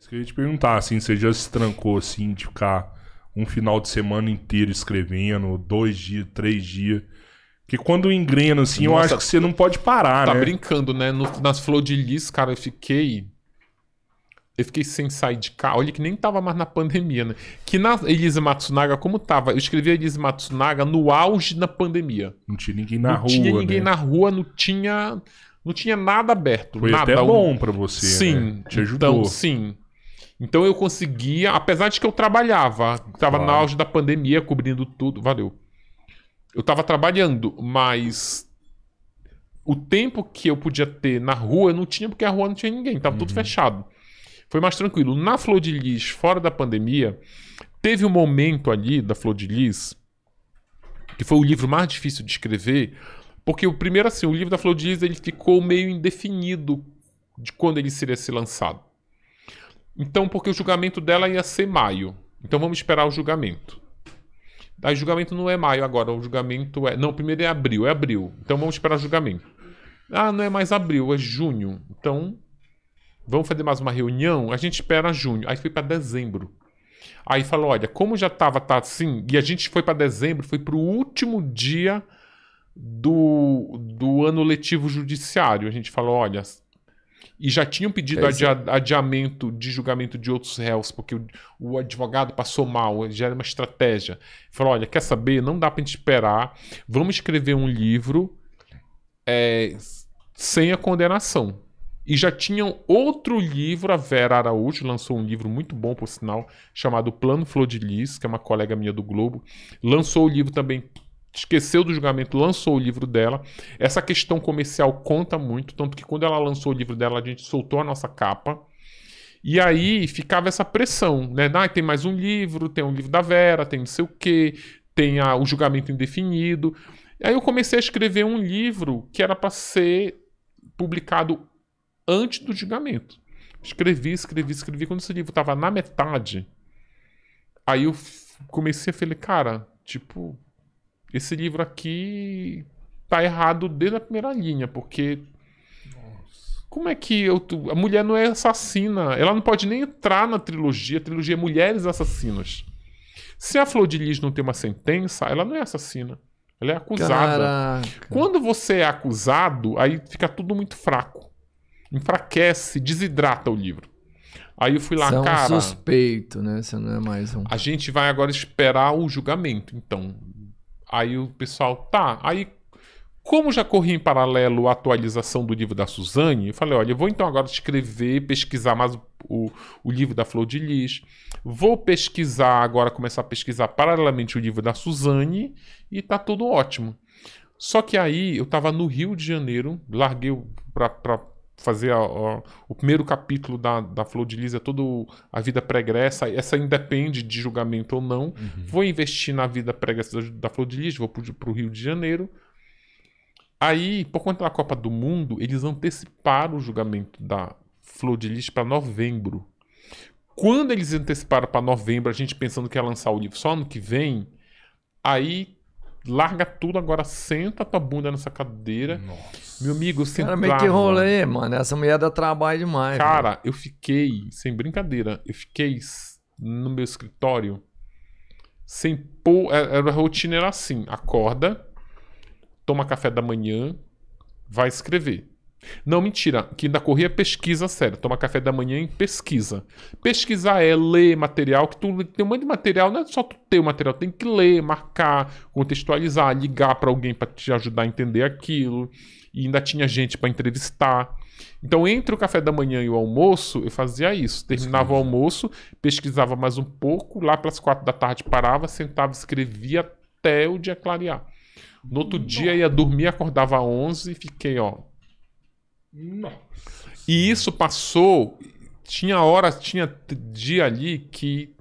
Isso que eu ia te perguntar, assim, você já se trancou, assim, de ficar um final de semana inteiro escrevendo, 2 dias, 3 dias. Porque quando engrena, assim, eu acho que você não pode parar, Tá né? brincando, né? Nas Flor de Lis, cara, eu fiquei sem sair de casa. Olha que nem tava mais na pandemia, né? Que na Elise Matsunaga, como tava? Eu escrevi a Elise Matsunaga no auge da pandemia. Não tinha ninguém na rua, Tinha ninguém né? na rua, não tinha nada aberto. Foi nada. até bom pra você, Sim, né? Te ajudou. Então, sim. Então eu conseguia, apesar de que eu trabalhava, tava no Claro. auge da pandemia, cobrindo tudo, valeu. Eu tava trabalhando, mas o tempo que eu podia ter na rua, eu não tinha, porque a rua não tinha ninguém, tava tudo fechado. Foi mais tranquilo. Na Flor de Lis, fora da pandemia, teve um momento ali da Flor de Lis, que foi o livro mais difícil de escrever, porque o primeiro, assim, o livro da Flor de Lis, ele ficou meio indefinido de quando ele seria ser lançado. Então, porque o julgamento dela ia ser maio. Então vamos esperar o julgamento. Aí o julgamento não é maio agora, o julgamento é... Não, primeiro é abril. Então vamos esperar o julgamento. Ah, não é mais abril, é junho. Então, vamos fazer mais uma reunião? A gente espera junho. Aí foi para dezembro. Aí falou, olha, como já tá assim, e a gente foi para dezembro, foi pro último dia do ano letivo judiciário. A gente falou, olha... E já tinham pedido adiamento de julgamento de outros réus, porque o advogado passou mal, já era uma estratégia. Falou, olha, quer saber? Não dá pra gente esperar. Vamos escrever um livro sem a condenação. E já tinham outro livro, a Vera Araújo lançou um livro muito bom, por sinal, chamado Plano Flor de Lis, que é uma colega minha do Globo. Lançou o livro também, esqueceu do julgamento, lançou o livro dela. Essa questão comercial conta muito, tanto que quando ela lançou o livro dela, a gente soltou a nossa capa. E aí ficava essa pressão, né? Ah, tem mais um livro, tem um livro da Vera, tem não sei o quê, tem o julgamento indefinido. Aí eu comecei a escrever um livro que era para ser publicado antes do julgamento. Escrevi. Quando esse livro estava na metade, aí eu comecei a falar, cara, tipo... Esse livro aqui tá errado desde a primeira linha, porque... Como é que a mulher não é assassina? Ela não pode nem entrar na trilogia. A trilogia é Mulheres Assassinas. Se a Flor de Lis não tem uma sentença, ela não é assassina. Ela é acusada. Caraca. Quando você é acusado, aí fica tudo muito fraco. Enfraquece, desidrata o livro. Aí eu fui lá, Você é um cara... suspeito, né? Você não é mais um... A gente vai agora esperar o julgamento, então... Aí o pessoal, tá. Aí, como já corri em paralelo a atualização do livro da Suzane, eu falei, olha, eu vou então agora pesquisar mais o livro da Flor de Lis. Vou pesquisar agora, começar a pesquisar paralelamente o livro da Suzane e tá tudo ótimo. Só que aí eu tava no Rio de Janeiro, larguei pra fazer o primeiro capítulo da Flor de Lis, é toda a vida pregressa. Essa independe de julgamento ou não. Vou investir na vida pregressa da Flor de Lis, vou pro Rio de Janeiro. Aí, por conta da Copa do Mundo, eles anteciparam o julgamento da Flor de Lis para novembro. Quando eles anteciparam para novembro, a gente pensando que ia lançar o livro só ano que vem, aí... Larga tudo agora, senta tua bunda nessa cadeira. Nossa. Meu amigo, eu sentava... Cara, meio que rolê, mano. Essa mulher dá trabalho demais. Cara, velho. eu fiquei, sem brincadeira, eu fiquei no meu escritório sem pôr... A rotina era assim, acorda, toma café da manhã, vai escrever. Não, mentira, que ainda corria pesquisa séria. Toma café da manhã e pesquisa. Pesquisar é ler material, que tu tem um monte de material, não é só tu ter o material, tem que ler, marcar, contextualizar, ligar pra alguém pra te ajudar a entender aquilo. E ainda tinha gente pra entrevistar. Então, entre o café da manhã e o almoço, eu fazia isso. Terminava o almoço, pesquisava mais um pouco, lá pelas 4 da tarde parava, sentava, escrevia até o dia clarear. No outro dia ia dormir, acordava às 11 e fiquei, ó... Nossa. E isso passou... Tinha dia ali que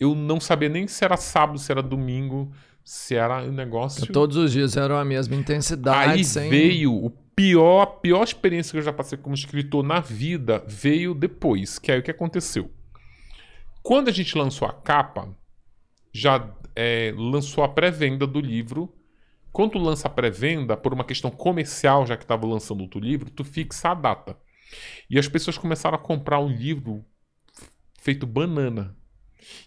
eu não sabia nem se era sábado, se era domingo, se era um negócio... Todos os dias eram a mesma intensidade. Aí veio a pior experiência que eu já passei como escritor na vida, veio depois, que é o que aconteceu. Quando a gente lançou a capa, já lançou a pré-venda do livro. Quando tu lança a pré-venda, por uma questão comercial, já que estava lançando outro livro, tu fixa a data. E as pessoas começaram a comprar o livro feito banana.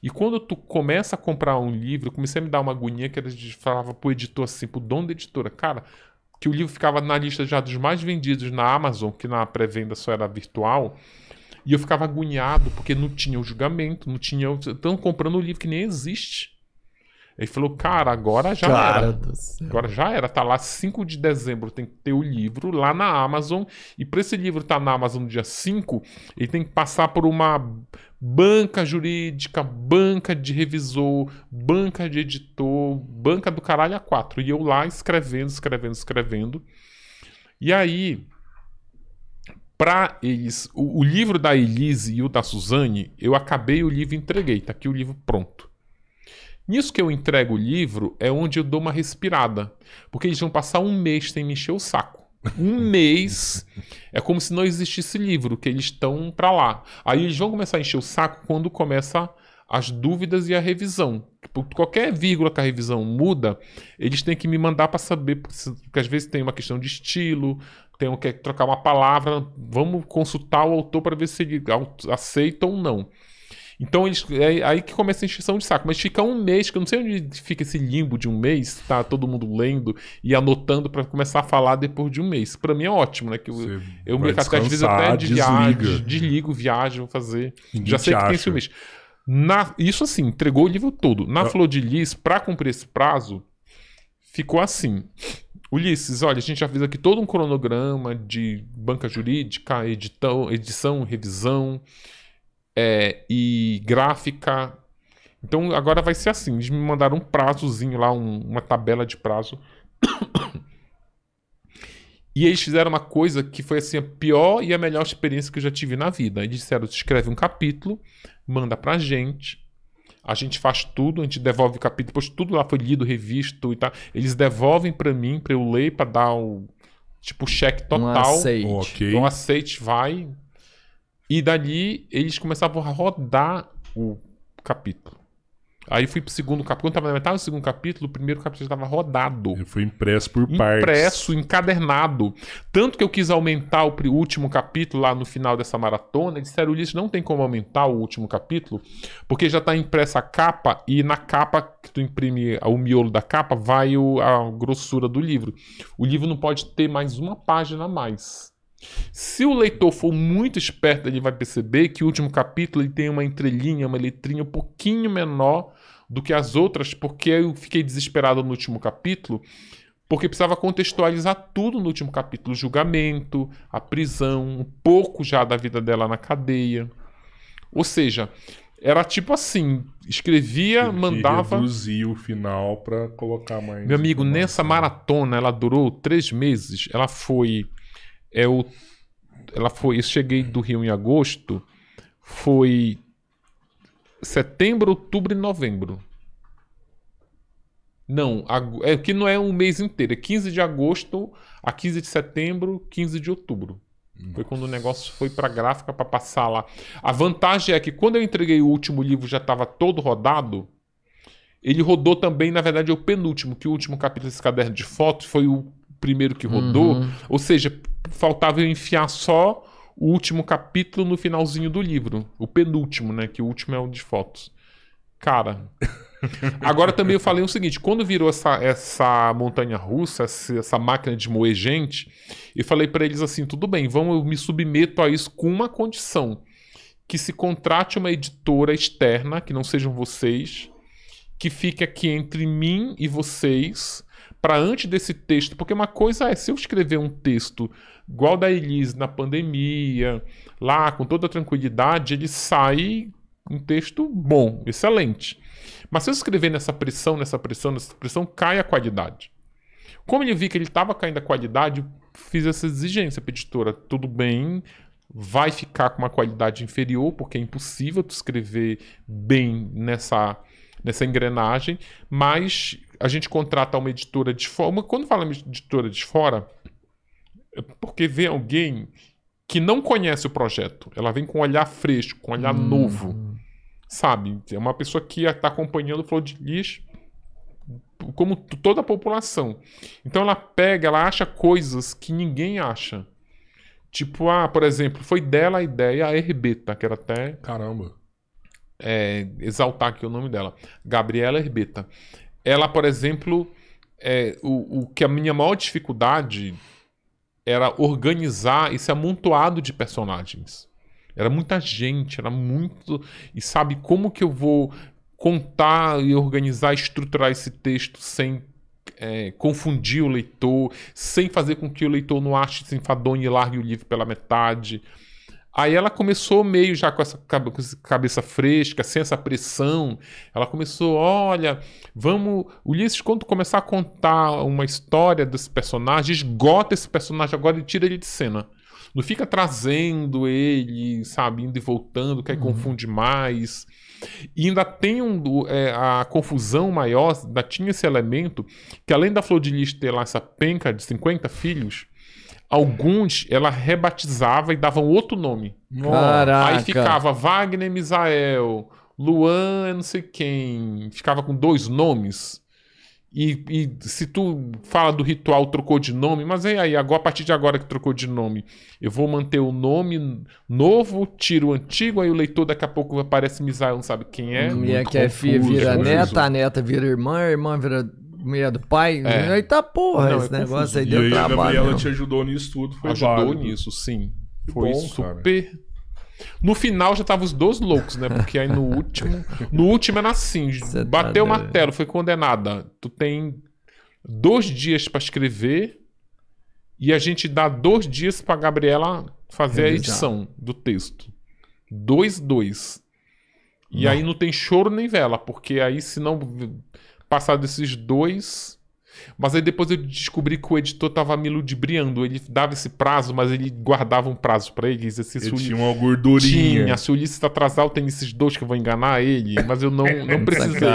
E quando tu começa a comprar um livro, eu comecei a me dar uma agonia que era de falava pro editor assim, pro dono da editora, cara, que o livro ficava na lista já dos mais vendidos na Amazon, que na pré-venda só era virtual, e eu ficava agoniado porque não tinha o julgamento, não tinha... Estão comprando um livro que nem existe. Ele falou, cara, agora já era. Agora já era. Tá lá 5 de dezembro, tem que ter o livro lá na Amazon. E para esse livro estar na Amazon no dia 5, ele tem que passar por uma banca jurídica, banca de revisor, banca de editor, banca do caralho a 4. E eu lá escrevendo. E aí, para eles, o livro da Elise e o da Suzane, eu acabei o livro e entreguei. Tá aqui o livro pronto. Nisso que eu entrego o livro é onde eu dou uma respirada. Porque eles vão passar um mês sem me encher o saco. Um mês é como se não existisse livro, que eles estão pra lá. Aí eles vão começar a encher o saco quando começa as dúvidas e a revisão. Por qualquer vírgula que a revisão muda, eles têm que me mandar para saber, porque às vezes tem uma questão de estilo, tem que trocar uma palavra, vamos consultar o autor para ver se ele aceita ou não. Então é aí que começa a encheção de saco. Mas fica um mês, que eu não sei onde fica esse limbo de um mês, tá todo mundo lendo e anotando para começar a falar depois de um mês. Para mim é ótimo, né? Que eu me até às vezes até desligo, viajo, vou fazer. Já sei que tem esse mês. Isso assim, entregou o livro todo. Na Flor de Lis, para cumprir esse prazo, ficou assim. Ulisses, olha, a gente já fez aqui todo um cronograma de banca jurídica, edição, revisão. E gráfica. Então agora vai ser assim. Eles me mandaram um prazozinho lá, uma tabela de prazo. E eles fizeram uma coisa que foi assim a pior e a melhor experiência que eu já tive na vida. Eles disseram, escreve um capítulo, manda pra gente, a gente faz tudo, a gente devolve o capítulo, depois tudo lá foi lido, revisto e tal. Eles devolvem pra mim, pra eu ler, pra dar o tipo cheque total. Um aceite. Okay. Um aceite, vai. E dali eles começavam a rodar o capítulo. Aí fui pro segundo capítulo. Quando estava na metade do segundo capítulo, o primeiro capítulo já estava rodado. Ele foi impresso por partes. Impresso, encadernado. Tanto que eu quis aumentar o último capítulo lá no final dessa maratona. Eles disseram, Ulisses, não tem como aumentar o último capítulo, porque já está impressa a capa, e na capa que tu imprime o miolo da capa vai a grossura do livro. O livro não pode ter mais uma página a mais. Se o leitor for muito esperto, ele vai perceber que o último capítulo ele tem uma entrelinha, uma letrinha um pouquinho menor do que as outras, porque eu fiquei desesperado no último capítulo, porque precisava contextualizar tudo no último capítulo. O julgamento, a prisão, um pouco já da vida dela na cadeia. Ou seja, era tipo assim, escrevia, mandava... reduzir o final para colocar mais... Meu amigo, nessa maratona, ela durou 3 meses, ela foi... eu cheguei do Rio em agosto, foi setembro, outubro e novembro. Não, que não é um mês inteiro, é 15 de agosto a 15 de setembro, 15 de outubro. Nossa. Foi quando o negócio foi pra gráfica para passar lá. A vantagem é que quando eu entreguei o último livro já estava todo rodado. Ele rodou também, na verdade, é o penúltimo, que o último capítulo desse caderno de fotos foi o primeiro que rodou. Ou seja, faltava eu enfiar só o último capítulo no finalzinho do livro. O penúltimo, né? Que o último é o de fotos. Cara... Agora também eu falei o seguinte, quando virou essa montanha-russa, essa máquina de moer gente, eu falei para eles assim, tudo bem, eu me submeto a isso com uma condição, que se contrate uma editora externa, que não sejam vocês, que fique aqui entre mim e vocês, para antes desse texto, porque uma coisa é, se eu escrever um texto igual da Elise na pandemia, lá com toda a tranquilidade, ele sai um texto bom, excelente. Mas se eu escrever nessa pressão, cai a qualidade. Como ele viu que ele estava caindo a qualidade, fiz essa exigência para a editora. Tudo bem, vai ficar com uma qualidade inferior, porque é impossível tu escrever bem nessa engrenagem, mas a gente contrata uma editora de fora. Quando fala uma editora de fora, é porque vem alguém que não conhece o projeto. Ela vem com um olhar fresco, com um olhar novo. Sabe, é uma pessoa que está acompanhando o Flor de Lis como toda a população. Então ela acha coisas que ninguém acha. Tipo, por exemplo, foi dela a ideia, a Herbeta, que era até... Caramba. exaltar aqui o nome dela. Gabriela Herbeta. Ela, por exemplo, o que a minha maior dificuldade era organizar esse amontoado de personagens. Era muita gente, era muito... E sabe como que eu vou contar e organizar, estruturar esse texto sem confundir o leitor, sem fazer com que o leitor não ache se enfadonhe e largue o livro pela metade. Aí ela começou meio já com essa cabeça fresca, sem essa pressão. Ela começou, olha, Ulisses, quando tu começar a contar uma história desse personagem, esgota esse personagem agora e tira ele de cena. Não fica trazendo ele, sabe, indo e voltando, que aí confunde mais. E ainda tem a confusão maior, ainda tinha esse elemento, que além da Flor de Lis ter lá essa penca de 50 filhos, alguns ela rebatizava e dava um outro nome. Caraca. Aí ficava Wagner Misael, Luan não sei quem, ficava com 2 nomes. E se tu fala do ritual, trocou de nome, mas aí, agora, a partir de agora que trocou de nome, eu vou manter o nome novo, tiro o antigo, aí o leitor daqui a pouco aparece Misael, não sabe quem é. Mulher que é filha vira neta, a neta vira irmã, a irmã vira mulher do pai. Eita porra, esse negócio aí deu trabalho. E a Gabriela te ajudou nisso tudo, foi ajudou válido. Nisso, sim. Que foi bom, super... Cara. No final já estavam os 2 loucos, né? Porque aí no último era assim, bateu o martelo, foi condenada. Tu tem 2 dias pra escrever e a gente dá 2 dias pra Gabriela fazer a edição do texto. 2. E aí não tem choro nem vela, porque aí se não passar desses 2... Mas aí depois eu descobri que o editor tava me ludibriando. Ele dava esse prazo, mas ele guardava um prazo pra ele. Ele tinha uma gordurinha. Tinha. Se o Ulisses tá atrasado, tem esses 2 que eu vou enganar ele. Mas eu não precisei.